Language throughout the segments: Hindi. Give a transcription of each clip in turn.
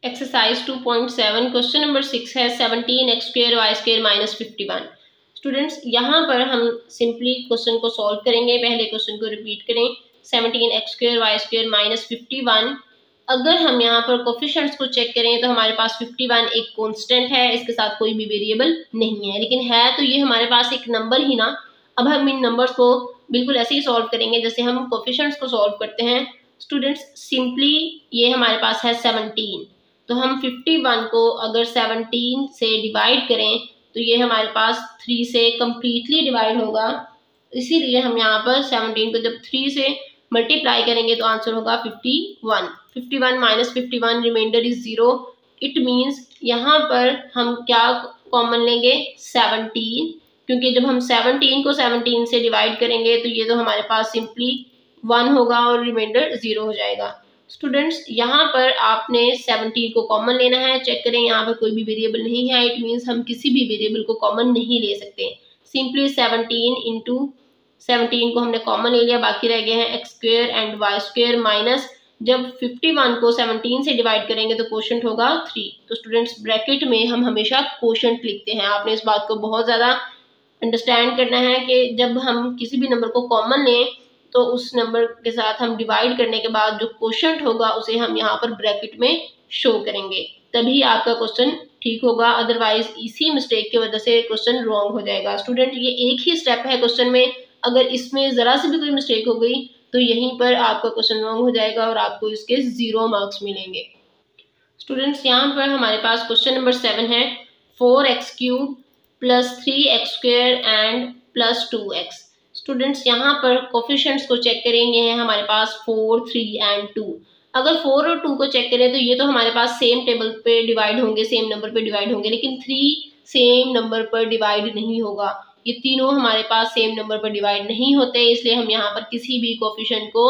एक्सरसाइज 2.7 क्वेश्चन नंबर 6 है 17x² y² माइनस 51। स्टूडेंट्स यहाँ पर हम सिंपली क्वेश्चन को सॉल्व करेंगे। पहले क्वेश्चन को रिपीट करें, 17x² y² माइनस 51। अगर हम यहाँ पर कोफिशिएंट्स को चेक करें तो हमारे पास 51 एक कांस्टेंट है, इसके साथ कोई भी वेरिएबल नहीं है, लेकिन है तो ये हमारे पास एक नंबर ही ना। अब हम इन नंबर्स को बिल्कुल ऐसे ही सॉल्व करेंगे जैसे हम कोफिशिएंट्स को सॉल्व करते हैं। स्टूडेंट्स सिंपली ये हमारे पास है 17, तो हम 51 को अगर 17 से डिवाइड करें तो ये हमारे पास 3 से कम्प्लीटली डिवाइड होगा। इसीलिए हम यहाँ पर 17 को जब 3 से मल्टीप्लाई करेंगे तो आंसर होगा 51। 51 minus 51 reminder is 0। It means यहाँ पर हम क्या कॉमन लेंगे, 17, क्योंकि जब हम 17 को 17 से डिवाइड करेंगे तो ये तो हमारे पास सिंपली 1 होगा और रिमाइंडर 0 हो जाएगा। स्टूडेंट्स यहाँ पर आपने 17 को कॉमन लेना है। चेक करें यहाँ पर कोई भी वेरिएबल नहीं है, इट मीन्स हम किसी भी वेरिएबल को कॉमन नहीं ले सकते। सिंपली 17 इंटू 17 को हमने कॉमन ले लिया, बाकी रह गए हैं x² एंड y² माइनस, जब 51 को 17 से डिवाइड करेंगे तो कोशेंट होगा 3। तो स्टूडेंट्स ब्रैकेट में हम हमेशा कोशेंट लिखते हैं। आपने इस बात को बहुत ज़्यादा अंडरस्टैंड करना है कि जब हम किसी भी नंबर को कॉमन लें तो उस नंबर के साथ हम डिवाइड करने के बाद जो कोशेंट होगा उसे हम यहाँ पर ब्रैकेट में शो करेंगे, तभी आपका क्वेश्चन ठीक होगा। अदरवाइज इसी मिस्टेक की वजह से क्वेश्चन रॉन्ग हो जाएगा। स्टूडेंट ये एक ही स्टेप है क्वेश्चन में, अगर इसमें ज़रा सी भी कोई मिस्टेक हो गई तो यहीं पर आपका क्वेश्चन रॉन्ग हो जाएगा और आपको इसके 0 मार्क्स मिलेंगे। स्टूडेंट्स यहाँ पर हमारे पास क्वेश्चन नंबर 7 है 4x³ plus 3x² and plus 2x। Students यहाँ पर कोफिशिएंट्स को चेक करेंगे, हैं हमारे पास 4, 3 एंड 2। अगर 4 और 2 को चेक करें तो ये तो हमारे पास सेम टेबल पे डिवाइड होंगे, सेम नंबर पे डिवाइड होंगे, लेकिन 3 सेम नंबर पर डिवाइड नहीं होगा। ये तीनों हमारे पास सेम नंबर पर डिवाइड नहीं होते, इसलिए हम यहाँ पर किसी भी कोफिशिएंट को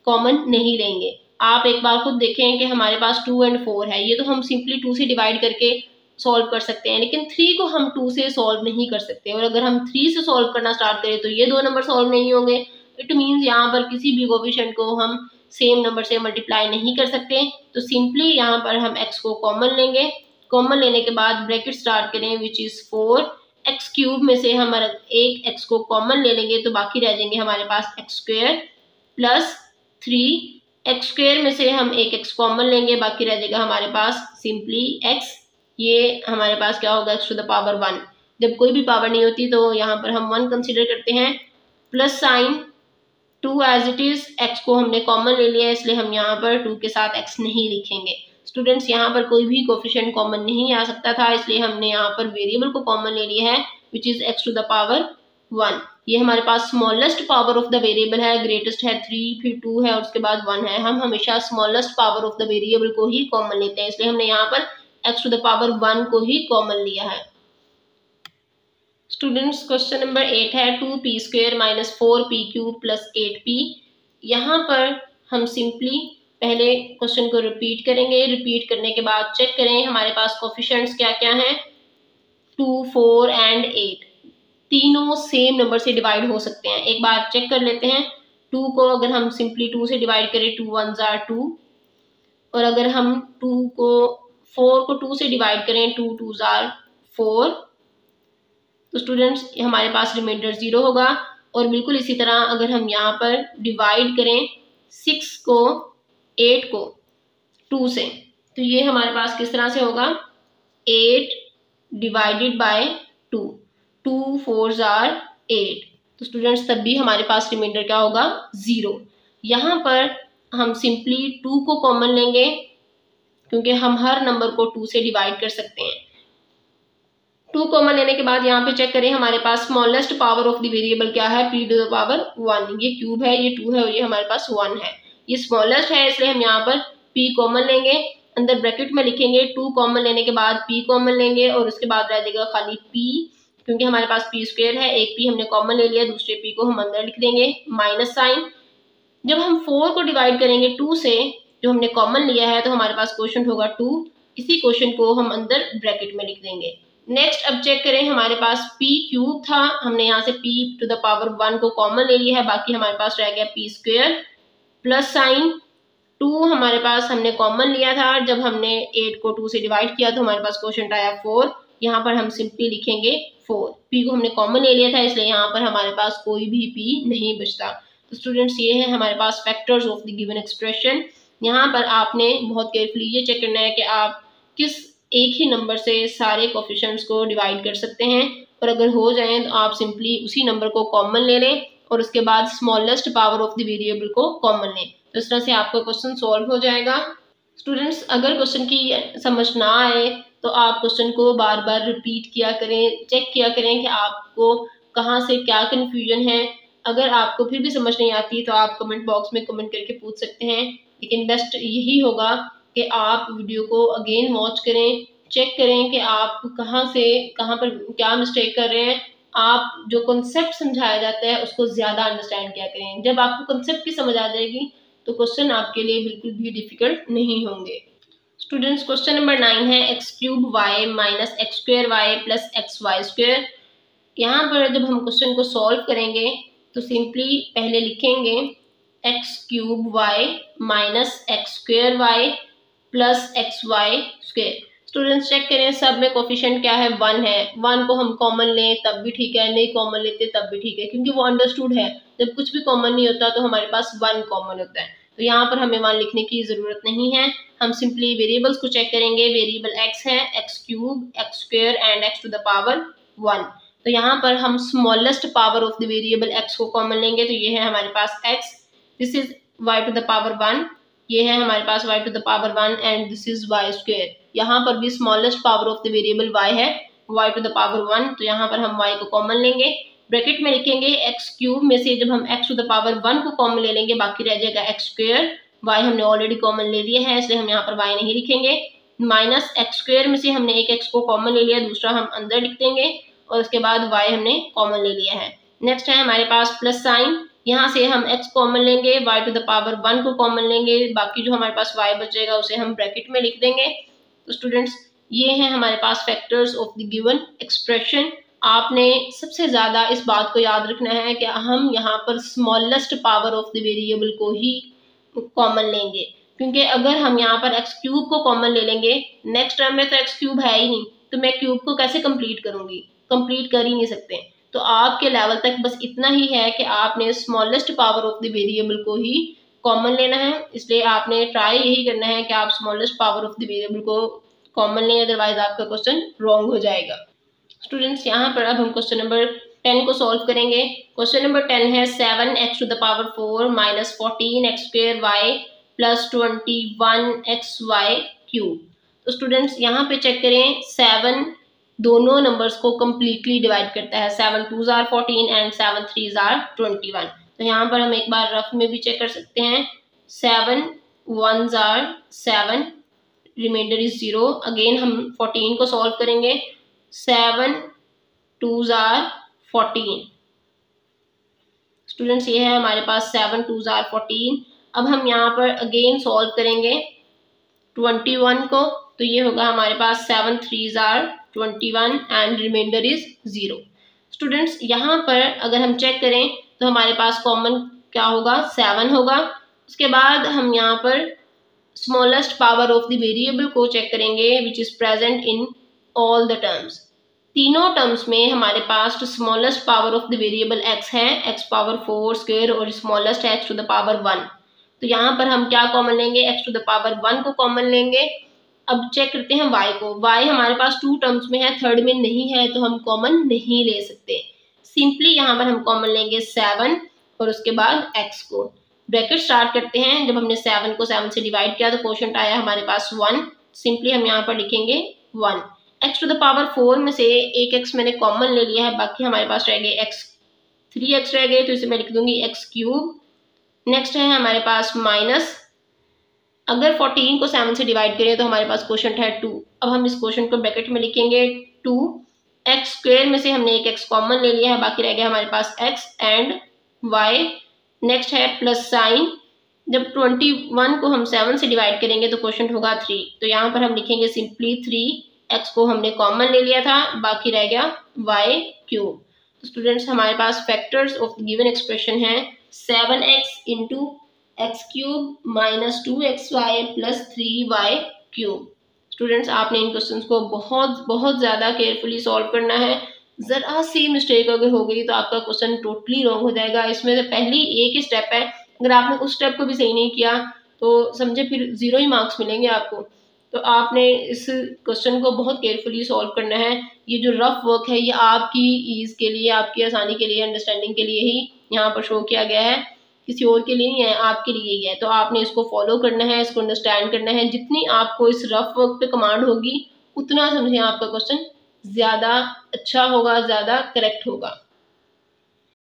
कॉमन नहीं लेंगे। आप एक बार खुद देखें कि हमारे पास 2 एंड 4 है, ये तो हम सिंपली 2 से डिवाइड करके सॉल्व कर सकते हैं, लेकिन 3 को हम 2 से सॉल्व नहीं कर सकते। और अगर हम 3 से सॉल्व करना स्टार्ट करें तो ये दो नंबर सॉल्व नहीं होंगे। इट मीन्स यहाँ पर किसी भी कोफिशिएंट को हम सेम नंबर से मल्टीप्लाई नहीं कर सकते। तो सिंपली यहाँ पर हम x को कॉमन लेंगे। कॉमन लेने के बाद ब्रैकेट स्टार्ट करें विच इज 4। x³ में से हम एक x को कॉमन ले लेंगे तो बाकी रह जाएंगे हमारे पास x² प्लस 3। x² में से हम एक x कॉमन लेंगे, बाकी रह जाएगा हमारे पास सिंपली x। ये हमारे पास क्या होगा, x टू द पावर 1। जब कोई भी पावर नहीं होती तो यहाँ पर हम 1 कंसीडर करते हैं। Plus sign 2 as it is, x को हमने कॉमन ले लिया है इसलिए हम यहाँ पर 2 के साथ x नहीं लिखेंगे। स्टूडेंट्स यहाँ पर कोई भी कोफिशिएंट कॉमन नहीं आ सकता था, इसलिए हमने यहाँ पर वेरिएबल को कॉमन ले लिया है which is x to the power 1। ये हमारे पास smallest power of the variable है, ग्रेटेस्ट है 3, फिर 2 है और उसके बाद 1 है। हम हमेशा smallest power of the variable को ही कॉमन लेते हैं, इसलिए हमने यहाँ पर x टू द पावर 1 को ही कॉमन लिया है। स्टूडेंट्स क्वेश्चन नंबर 8 है 2p² minus 4p³ plus 8p। यहाँ पर हम सिंपली पहले क्वेश्चन को रिपीट करेंगे। रिपीट करने के बाद चेक करें हमारे पास कोफिशिएंट्स क्या क्या हैं, 2, 4 एंड 8। तीनों सेम नंबर से डिवाइड हो सकते हैं। एक बार चेक कर लेते हैं। 2 को अगर हम सिंपली 2 से डिवाइड करें 2 1s are 2, और अगर हम 4 को 2 से डिवाइड करें 2 2s are 4। तो स्टूडेंट्स हमारे पास रिमाइंडर 0 होगा। और बिल्कुल इसी तरह अगर हम यहाँ पर डिवाइड करें 6 को 8 को 2 से, तो ये हमारे पास किस तरह से होगा, 8 डिवाइडेड बाय 2, 2 4s are 8। तो स्टूडेंट्स तब भी हमारे पास रिमाइंडर क्या होगा, 0। यहाँ पर हम सिंपली 2 को कॉमन लेंगे क्योंकि हम हर नंबर को 2 से डिवाइड कर सकते हैं। 2 कॉमन लेने के बाद यहाँ पे चेक करें हमारे पास smallest power of the variable क्या है, p टू द पावर 1। ये क्यूब है, ये 2 है और ये हमारे पास 1 है। ये स्मॉलेस्ट है इसलिए हम यहाँ पर p कॉमन लेंगे, अंदर ब्रैकेट में लिखेंगे 2 कॉमन लेने के बाद p कॉमन लेंगे और उसके बाद रह जाएगा खाली p, क्योंकि हमारे पास p² है। एक p हमने कॉमन ले लिया, दूसरे p को हम अंदर लिख देंगे माइनस साइन। जब हम 4 को डिवाइड करेंगे 2 से जो हमने कॉमन लिया है तो हमारे पास क्वोशंट होगा 2। इसी क्वोशंट को हम अंदर ब्रैकेट में लिख देंगे। नेक्स्ट अब चेक करें हमारे पास p³ था, हमने यहाँ से p टू द पावर 1 को कॉमन ले लिया है, बाकी हमारे पास रह गया p² प्लस साइन 2 हमारे पास हमने कॉमन लिया था, जब हमने 8 को 2 से डिवाइड किया तो हमारे पास क्वोशंट आया 4। यहाँ पर हम सिंपली लिखेंगे 4। p को हमने कॉमन ले लिया था, इसलिए यहाँ पर हमारे पास कोई भी p नहीं बचता। तो स्टूडेंट्स ये है हमारे पास factors of the given expression. यहाँ पर आपने बहुत केयरफुली ये चेक करना है कि आप किस एक ही नंबर से सारे कोफिशिएंट्स को डिवाइड कर सकते हैं, और अगर हो जाए तो आप सिंपली उसी नंबर को कॉमन ले लें और उसके बाद smallest power of the variable को कॉमन लें। तो इस तरह से आपका क्वेश्चन सॉल्व हो जाएगा। स्टूडेंट्स अगर क्वेश्चन की समझ ना आए तो आप क्वेश्चन को बार बार रिपीट किया करें, चेक किया करें कि आपको कहाँ से क्या कन्फ्यूजन है। अगर आपको फिर भी समझ नहीं आती तो आप कमेंट बॉक्स में कमेंट करके पूछ सकते हैं, लेकिन बेस्ट यही होगा कि आप वीडियो को अगेन वॉच करें, चेक करें कि आप कहाँ से कहाँ पर क्या मिस्टेक कर रहे हैं। आप जो कॉन्सेप्ट समझाया जाता है उसको ज़्यादा अंडरस्टैंड किया करें। जब आपको कॉन्सेप्ट की समझ आ जाएगी तो क्वेश्चन आपके लिए बिल्कुल भी डिफिकल्ट नहीं होंगे। स्टूडेंट्स क्वेश्चन नंबर 9 है x cube y minus x square y plus x y square. यहाँ पर जब हम क्वेश्चन को सॉल्व करेंगे तो सिंपली पहले लिखेंगे x cube y minus x square y plus x y square. Students check करें सब में कोफिशिएंट क्या है, 1 है। 1 को हम कॉमन लें तब भी ठीक है, नहीं कॉमन लेते तब भी ठीक है, क्योंकि वो अंडरस्टूड है जब कुछ भी कॉमन नहीं होता तो हमारे पास 1 कॉमन होता है। तो यहाँ पर हमें 1 लिखने की जरूरत नहीं है। हम सिंपली वेरिएबल्स को चेक करेंगे। वेरिएबल x है, x cube, x square and x to the power 1। तो यहाँ पर हम smallest power of the variable x को कॉमन लेंगे, तो ये है हमारे पास x, this is y to the power 1, ये है हमारे पास y to the power 1 and this is y square. यहाँ पर भी smallest power of the variable y है, y टू द पावर 1, तो यहाँ पर हम y को कॉमन लेंगे। ब्रैकेट में लिखेंगे x क्यूब में से जब हम x टू द पावर 1 को कॉमन ले लेंगे बाकी रह जाएगा x स्क्वेयर। y हमने ऑलरेडी कॉमन ले लिया है इसलिए हम यहाँ पर y नहीं लिखेंगे। माइनस एक्स स्क्वेयर में से हमने एक x को कॉमन ले लिया, दूसरा हम अंदर लिख देंगे और उसके बाद y हमने कॉमन ले लिया है। नेक्स्ट है हमारे पास प्लस साइन, यहाँ से हम x कॉमन लेंगे, y टू द पावर 1 को कॉमन लेंगे, बाकी जो हमारे पास y बचेगा उसे हम ब्रैकेट में लिख देंगे। तो स्टूडेंट्स ये है हमारे पास factors of the given expression. आपने सबसे ज़्यादा इस बात को याद रखना है कि हम यहाँ पर smallest power of the variable को ही कॉमन लेंगे, क्योंकि अगर हम यहाँ पर एक्स क्यूब को कॉमन ले लेंगे, नेक्स्ट टर्म में तो एक्स क्यूब है ही नहीं, तो मैं क्यूब को कैसे कंप्लीट करूँगी, कंप्लीट कर ही नहीं सकते। तो आपके लेवल तक बस इतना ही है कि आपने smallest power of the variable को ही कॉमन लेना है, इसलिए आपने ट्राई यही करना है कि आप smallest power of the variable को कॉमन लें, अदरवाइज आपका क्वेश्चन रॉन्ग हो जाएगा। स्टूडेंट्स यहाँ पर अब हम क्वेश्चन नंबर 10 को सॉल्व करेंगे। क्वेश्चन नंबर 10 है 7x to the power 4 minus 14x square y plus 21x y cube. तो स्टूडेंट्स यहाँ पे चेक करें, 7 दोनों नंबर्स को कम्प्लीटली डिवाइड करता है, 7 2s are 14 and 7 3s are 21। तो यहाँ पर हम एक बार रफ में भी चेक कर सकते हैं, 7 1s are 7, reminder is 0। Again हम 14 को सॉल्व करेंगे, 7 2s are 14। स्टूडेंट्स ये है हमारे पास 7 2s are 14। अब हम यहाँ पर अगेन सॉल्व करेंगे 21 को, तो ये होगा हमारे पास 7 3s are 21 and reminder is 0। Students यहाँ पर अगर हम चेक करें तो हमारे पास कॉमन क्या होगा, 7 होगा। उसके बाद हम यहाँ पर smallest power of the variable को चेक करेंगे which is present in all the terms. तीनों टर्म्स में हमारे पास smallest power of the variable x है, x पावर 4 स्क्वायर, और स्मॉलेस्ट है x टू द पावर 1। तो यहाँ पर हम क्या कॉमन लेंगे, x टू द पावर 1 को कॉमन लेंगे। अब चेक करते हैं y को, y हमारे पास 2 टर्म्स में है, थर्ड में नहीं है, तो हम कॉमन नहीं ले सकते। सिंपली यहाँ पर हम कॉमन लेंगे 7 और उसके बाद x को। ब्रैकेट स्टार्ट करते हैं, जब हमने 7 को 7 से डिवाइड किया तो क्वोशंट आया हमारे पास 1, सिंपली हम यहाँ पर लिखेंगे 1। x टू द पावर 4 में से एक x मैंने कॉमन ले लिया है, बाकी हमारे पास रह गए 3x रह गए, तो इसे मैं लिख दूंगी x क्यूब। नेक्स्ट है हमारे पास माइनस, अगर 14 को 7 से डिवाइड करें तो हमारे पास क्वोशंट है 2। अब हम इस क्वोशंट को ब्रैकेट में लिखेंगे 2, एक्स स्क्वेयर में से हमने एक x कॉमन ले लिया है, बाकी रह गया हमारे पास x एंड y। नेक्स्ट है प्लस साइन, जब 21 को हम 7 से डिवाइड करेंगे तो क्वोशंट होगा 3, तो यहाँ पर हम लिखेंगे सिंपली 3, x को हमने कॉमन ले लिया था, बाकी रह गया y क्यूब। तो स्टूडेंट्स हमारे पास फैक्टर्स ऑफ गिवन एक्सप्रेशन है 7x into x cube minus 2xy plus 3y cube. Students आपने इन क्वेश्चंस को बहुत बहुत ज़्यादा केयरफुली सॉल्व करना है। ज़रा सी मिस्टेक अगर हो गई तो आपका क्वेश्चन टोटली रॉन्ग हो जाएगा। इसमें से पहली एक ही स्टेप है, अगर आपने उस स्टेप को भी सही नहीं किया तो समझे फिर 0 ही मार्क्स मिलेंगे आपको। तो आपने इस क्वेश्चन को बहुत केयरफुली सॉल्व करना है। ये जो रफ वर्क है ये आपकी ईज के लिए, आपकी आसानी के लिए, अंडरस्टैंडिंग के लिए ही यहाँ पर शो किया गया है, किसी और के लिए नहीं है, आपके लिए ही है। तो आपने इसको फॉलो करना है, इसको अंडरस्टैंड करना है। जितनी आपको इस रफ वर्क पे कमांड होगी उतना समझे आपका क्वेश्चन ज़्यादा अच्छा होगा, ज़्यादा करेक्ट होगा।